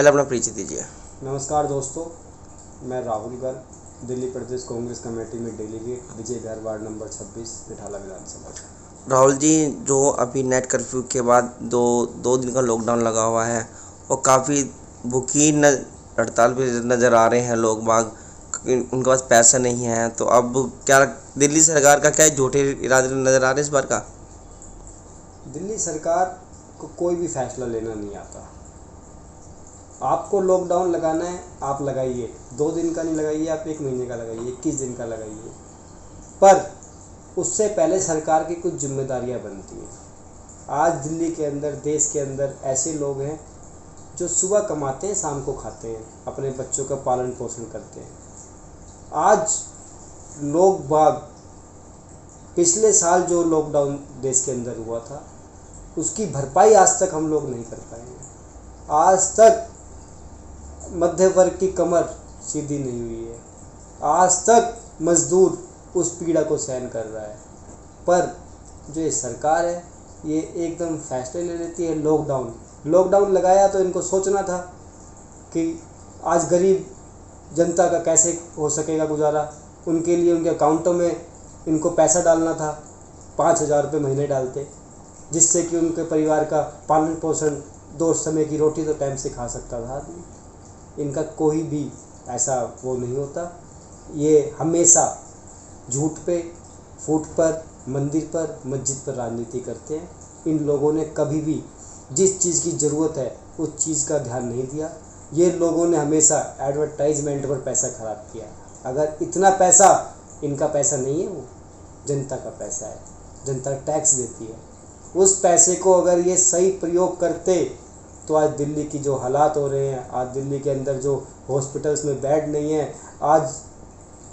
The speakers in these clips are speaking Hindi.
पहले अपना परिचय दीजिए। नमस्कार दोस्तों, मैं राहुल गर्ग, दिल्ली प्रदेश कांग्रेस कमेटी में डेलीगेट, विजय विहार वार्ड नंबर 26, बिठाला विधानसभा। राहुल जी, जो अभी नेट कर्फ्यू के बाद दो दिन का लॉकडाउन लगा हुआ है और काफ़ी भूखी हड़ताल पे नज़र आ रहे हैं लोग बाग, उनके पास पैसा नहीं है, तो अब क्या दिल्ली सरकार का क्या झूठे इरादे नज़र आ रहे हैं इस बार का? दिल्ली सरकार को कोई भी फैसला लेना नहीं आता। आपको लॉकडाउन लगाना है, आप लगाइए। 2 दिन का नहीं लगाइए, आप 1 महीने का लगाइए, 21 दिन का लगाइए, पर उससे पहले सरकार की कुछ जिम्मेदारियां बनती हैं। आज दिल्ली के अंदर, देश के अंदर ऐसे लोग हैं जो सुबह कमाते हैं, शाम को खाते हैं, अपने बच्चों का पालन पोषण करते हैं। आज लोग बाग पिछले साल जो लॉकडाउन देश के अंदर हुआ था, उसकी भरपाई आज तक हम लोग नहीं कर पाए। आज तक मध्य वर्ग की कमर सीधी नहीं हुई है। आज तक मजदूर उस पीड़ा को सहन कर रहा है। पर जो ये सरकार है, ये एकदम फैसले ले लेती है। लॉकडाउन लगाया तो इनको सोचना था कि आज गरीब जनता का कैसे हो सकेगा गुजारा। उनके लिए उनके अकाउंटों में इनको पैसा डालना था। 5,000 रुपये महीने डालते, जिससे कि उनके परिवार का पालन पोषण, 2 समय की रोटी तो टाइम से खा सकता था आदमी। इनका कोई भी ऐसा वो नहीं होता। ये हमेशा झूठ पे, फूट पर, मंदिर पर, मस्जिद पर राजनीति करते हैं। इन लोगों ने कभी भी जिस चीज़ की ज़रूरत है उस चीज़ का ध्यान नहीं दिया। ये लोगों ने हमेशा एडवर्टाइजमेंट पर पैसा खराब किया। अगर इतना पैसा इनका पैसा नहीं है, वो जनता का पैसा है, जनता टैक्स देती है। उस पैसे को अगर ये सही प्रयोग करते तो आज दिल्ली की जो हालात हो रहे हैं, आज दिल्ली के अंदर जो हॉस्पिटल्स में बेड नहीं है, आज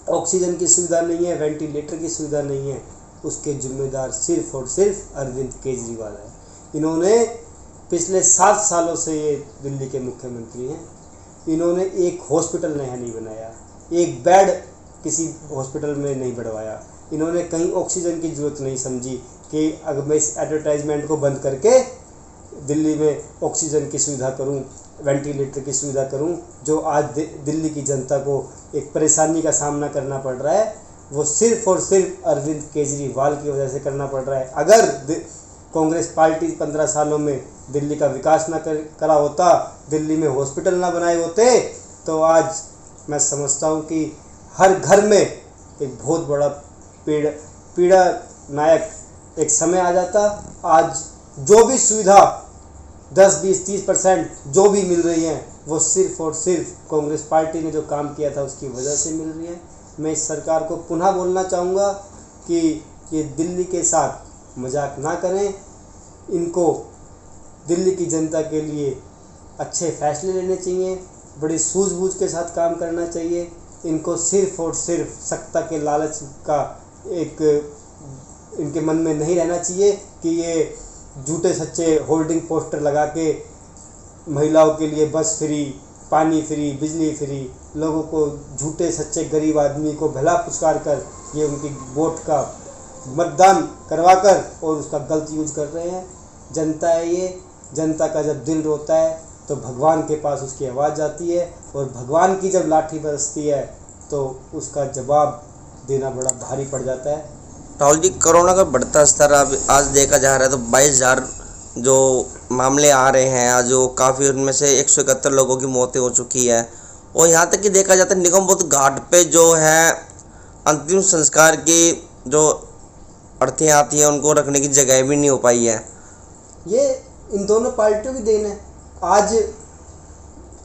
ऑक्सीजन की सुविधा नहीं है, वेंटिलेटर की सुविधा नहीं है, उसके जिम्मेदार सिर्फ और सिर्फ अरविंद केजरीवाल है। इन्होंने पिछले 7 सालों से ये दिल्ली के मुख्यमंत्री हैं। इन्होंने एक हॉस्पिटल नया नहीं बनाया, एक बेड किसी हॉस्पिटल में नहीं बढ़वाया। इन्होंने कहीं ऑक्सीजन की ज़रूरत नहीं समझी कि अगर मैं इस एडवर्टाइजमेंट को बंद करके दिल्ली में ऑक्सीजन की सुविधा करूं, वेंटिलेटर की सुविधा करूं, जो आज दिल्ली की जनता को एक परेशानी का सामना करना पड़ रहा है, वो सिर्फ और सिर्फ अरविंद केजरीवाल की वजह से करना पड़ रहा है। अगर कांग्रेस पार्टी 15 सालों में दिल्ली का विकास ना करा होता, दिल्ली में हॉस्पिटल ना बनाए होते, तो आज मैं समझता हूँ कि हर घर में एक बहुत बड़ा पीड़ा नायक एक समय आ जाता। आज जो भी सुविधा 10, 20, 30% जो भी मिल रही है, वो सिर्फ और सिर्फ कांग्रेस पार्टी ने जो काम किया था उसकी वजह से मिल रही है। मैं इस सरकार को पुनः बोलना चाहूँगा कि ये दिल्ली के साथ मजाक ना करें। इनको दिल्ली की जनता के लिए अच्छे फैसले लेने चाहिए, बड़ी सूझबूझ के साथ काम करना चाहिए। इनको सिर्फ और सिर्फ सत्ता के लालच का एक इनके मन में नहीं रहना चाहिए कि ये झूठे सच्चे होर्डिंग पोस्टर लगा के महिलाओं के लिए बस फ्री, पानी फ्री, बिजली फ्री, लोगों को झूठे सच्चे गरीब आदमी को भला पुचकार कर ये उनकी वोट का मतदान करवाकर और उसका गलत यूज कर रहे हैं। जनता है ये, जनता का जब दिल रोता है तो भगवान के पास उसकी आवाज़ जाती है, और भगवान की जब लाठी बरसती है तो उसका जवाब देना बड़ा भारी पड़ जाता है। राहुल जी, कोरोना का बढ़ता स्तर अब आज देखा जा रहा है तो 22,000 जो मामले आ रहे हैं आज, जो काफ़ी उनमें से 171 लोगों की मौतें हो चुकी है, और यहाँ तक कि देखा जाता है निगम बोध घाट पे जो है अंतिम संस्कार की जो अर्थें आती हैं उनको रखने की जगह भी नहीं हो पाई है। ये इन दोनों पार्टियों की देन है। आज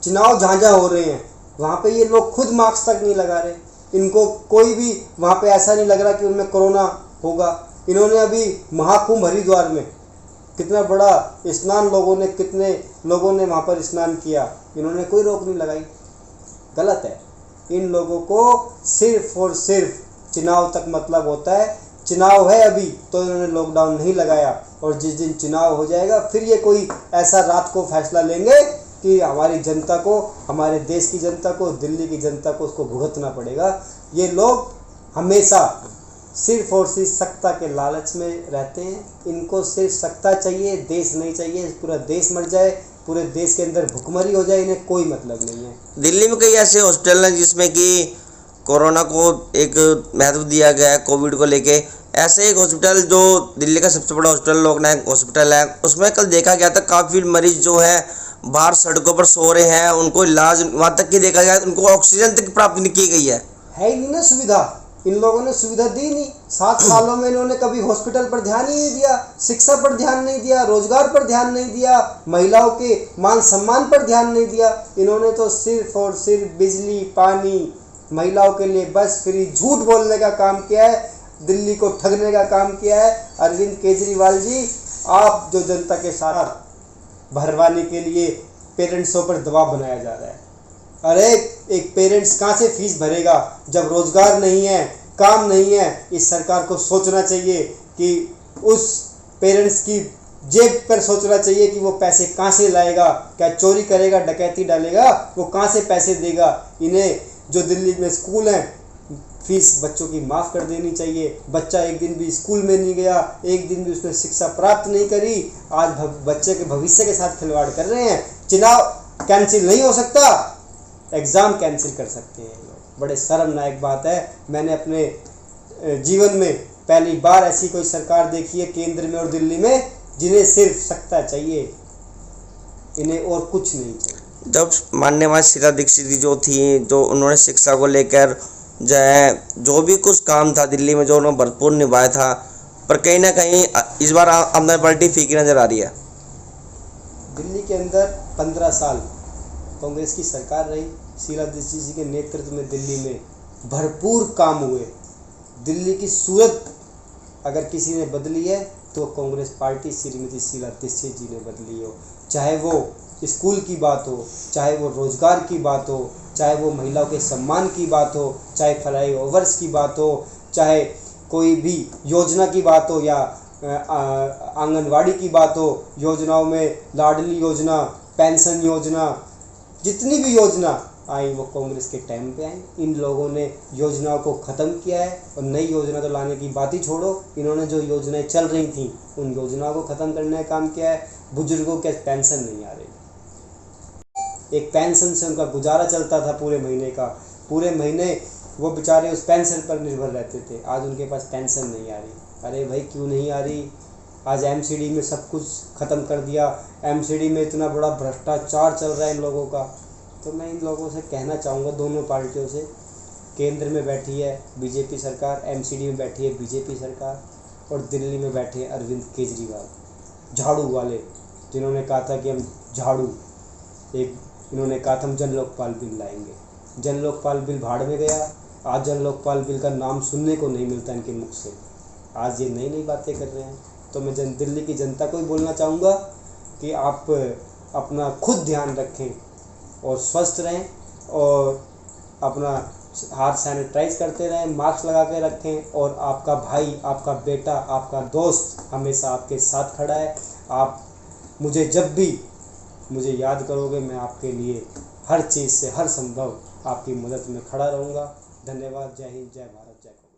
चुनाव जहाँ हो रहे हैं वहाँ पे ये लोग खुद मास्क तक नहीं लगा रहे। इनको कोई भी वहाँ पे ऐसा नहीं लग रहा कि उनमें कोरोना होगा। इन्होंने अभी महाकुंभ हरिद्वार में कितना बड़ा स्नान कितने लोगों ने वहाँ पर स्नान किया, इन्होंने कोई रोक नहीं लगाई। गलत है। इन लोगों को सिर्फ और सिर्फ चुनाव तक मतलब होता है। चुनाव है अभी तो इन्होंने लॉकडाउन नहीं लगाया, और जिस दिन चुनाव हो जाएगा फिर ये कोई ऐसा रात को फैसला लेंगे कि हमारी जनता को, हमारे देश की जनता को, दिल्ली की जनता को उसको भुगतना पड़ेगा। ये लोग हमेशा सिर्फ और सिर्फ सत्ता के लालच में रहते हैं। इनको सिर्फ सत्ता चाहिए, देश नहीं चाहिए। पूरा देश मर जाए, पूरे देश के अंदर भुखमरी हो जाए, इन्हें कोई मतलब नहीं है। दिल्ली में कई ऐसे हॉस्पिटल हैं जिसमें कि कोरोना को एक महत्व दिया गया है, कोविड को लेके। ऐसे एक हॉस्पिटल जो दिल्ली का सबसे बड़ा हॉस्पिटल लोकनायक हॉस्पिटल है, उसमें कल देखा गया था काफ़ी मरीज जो है बाहर सड़कों पर सो रहे हैं। उनको इलाज वहाँ तक कि देखा गया उनको ऑक्सीजन तक प्राप्त नहीं की गई है ही नहीं ना सुविधा, इन लोगों ने सुविधा दी नहीं। 7 सालों में इन्होंने कभी हॉस्पिटल पर ध्यान ही नहीं दिया, शिक्षा पर ध्यान नहीं दिया, रोजगार पर ध्यान नहीं दिया, महिलाओं के मान सम्मान पर ध्यान नहीं दिया। इन्होंने तो सिर्फ और सिर्फ बिजली, पानी, महिलाओं के लिए बस फ्री, झूठ बोलने का काम किया है, दिल्ली को ठगने का काम किया है। अरविंद केजरीवाल जी, आप जो जनता के साथ भरवाने के लिए पेरेंट्सों पर दबाव बनाया जा रहा है। अरे एक पेरेंट्स कहाँ से फीस भरेगा जब रोजगार नहीं है, काम नहीं है। इस सरकार को सोचना चाहिए कि उस पेरेंट्स की जेब पर सोचना चाहिए कि वो पैसे कहाँ से लाएगा, क्या चोरी करेगा, डकैती डालेगा, वो कहाँ से पैसे देगा। इन्हें जो दिल्ली में स्कूल हैं, फीस बच्चों की माफ़ कर देनी चाहिए। बच्चा एक दिन भी स्कूल में नहीं गया, एक दिन भी उसने शिक्षा प्राप्त नहीं करी, आज बच्चे के भविष्य के साथ खिलवाड़ कर रहे हैं। चुनाव कैंसिल नहीं हो सकता, एग्ज़ाम कैंसिल कर सकते हैं लोग। बड़े शर्मनाक बात है। मैंने अपने जीवन में पहली बार ऐसी कोई सरकार देखी है केंद्र में और दिल्ली में जिन्हें सिर्फ सत्ता चाहिए, इन्हें और कुछ नहीं चाहिए। जब माननीय शीला दीक्षित जी जो थी, जो उन्होंने शिक्षा को लेकर जो है जो भी कुछ काम था दिल्ली में जो उन्होंने भरपूर निभाया था, पर कहीं ना कहीं इस बार आम आदमी पार्टी फीकी नज़र आ रही है। दिल्ली के अंदर 15 साल कांग्रेस की सरकार रही, शीला दीक्षित जी के नेतृत्व में दिल्ली में भरपूर काम हुए। दिल्ली की सूरत अगर किसी ने बदली है तो कांग्रेस पार्टी श्रीमती शीला दीक्षित जी ने बदली हो। चाहे वो स्कूल की बात हो, चाहे वो रोजगार की बात हो, चाहे वो महिलाओं के सम्मान की बात हो, चाहे फ्लाई ओवर्स की बात हो, चाहे कोई भी योजना की बात हो या आंगनवाड़ी की बात हो, योजनाओं में लाडली योजना, पेंशन योजना, जितनी भी योजना आई वो कांग्रेस के टाइम पे आई। इन लोगों ने योजनाओं को ख़त्म किया है और नई योजना तो लाने की बात ही छोड़ो, इन्होंने जो योजनाएं चल रही थी उन योजनाओं को ख़त्म करने का काम किया है। बुजुर्गों के पेंशन नहीं आ रही, एक पेंशन से उनका गुजारा चलता था पूरे महीने का, पूरे महीने वो बेचारे उस पेंशन पर निर्भर रहते थे। आज उनके पास पेंशन नहीं आ रही। अरे भाई क्यों नहीं आ रही? आज एमसीडी में सब कुछ ख़त्म कर दिया, एमसीडी में इतना बड़ा भ्रष्टाचार चल रहा है इन लोगों का। तो मैं इन लोगों से कहना चाहूँगा, दोनों पार्टियों से, केंद्र में बैठी है बीजेपी सरकार, एमसीडी में बैठी है बीजेपी सरकार, और दिल्ली में बैठे हैं अरविंद केजरीवाल, झाड़ू वाले, जिन्होंने कहा था कि हम झाड़ू, एक इन्होंने कहा था हम जन लोकपाल बिल लाएंगे। जन लोकपाल बिल भाड़ में गया। आज जन लोकपाल बिल का नाम सुनने को नहीं मिलता इनके मुख से। आज ये नई नई बातें कर रहे हैं। तो मैं दिल्ली की जनता को ही बोलना चाहूँगा कि आप अपना खुद ध्यान रखें और स्वस्थ रहें और अपना हाथ सैनिटाइज करते रहें, मास्क लगा के रखें, और आपका भाई, आपका बेटा, आपका दोस्त हमेशा आपके साथ खड़ा है। आप मुझे जब भी मुझे याद करोगे, मैं आपके लिए हर चीज़ से, हर संभव आपकी मदद में खड़ा रहूँगा। धन्यवाद। जय हिंद, जय भारत, जय।